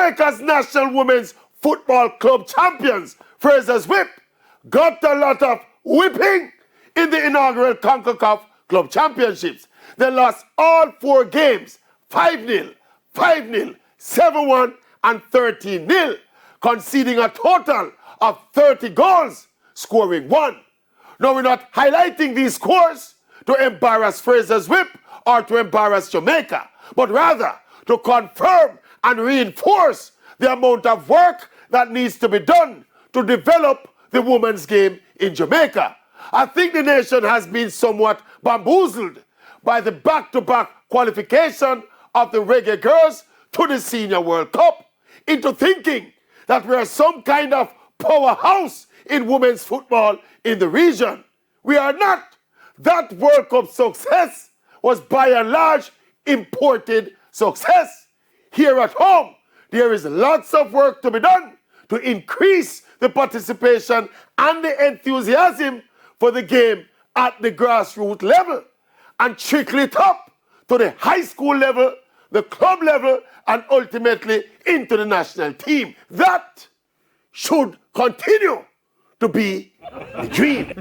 Jamaica's national women's football club champions, Fraser's Whip, got a lot of whipping in the inaugural CONCACAF Club Championships. They lost all 4 games, 5-0, 5-0, 7-1, and 13-0, conceding a total of 30 goals, scoring 1. Now, we're not highlighting these scores to embarrass Fraser's Whip or to embarrass Jamaica, but rather to confirm and reinforce the amount of work that needs to be done to develop the women's game in Jamaica. I think the nation has been somewhat bamboozled by the back-to-back qualification of the reggae girls to the Senior World Cup into thinking that we are some kind of powerhouse in women's football in the region. We are not. That World Cup success was by and large imported success. Here at home, there is lots of work to be done to increase the participation and the enthusiasm for the game at the grassroots level and trickle it up to the high school level, the club level, and ultimately into the national team. That should continue to be the dream.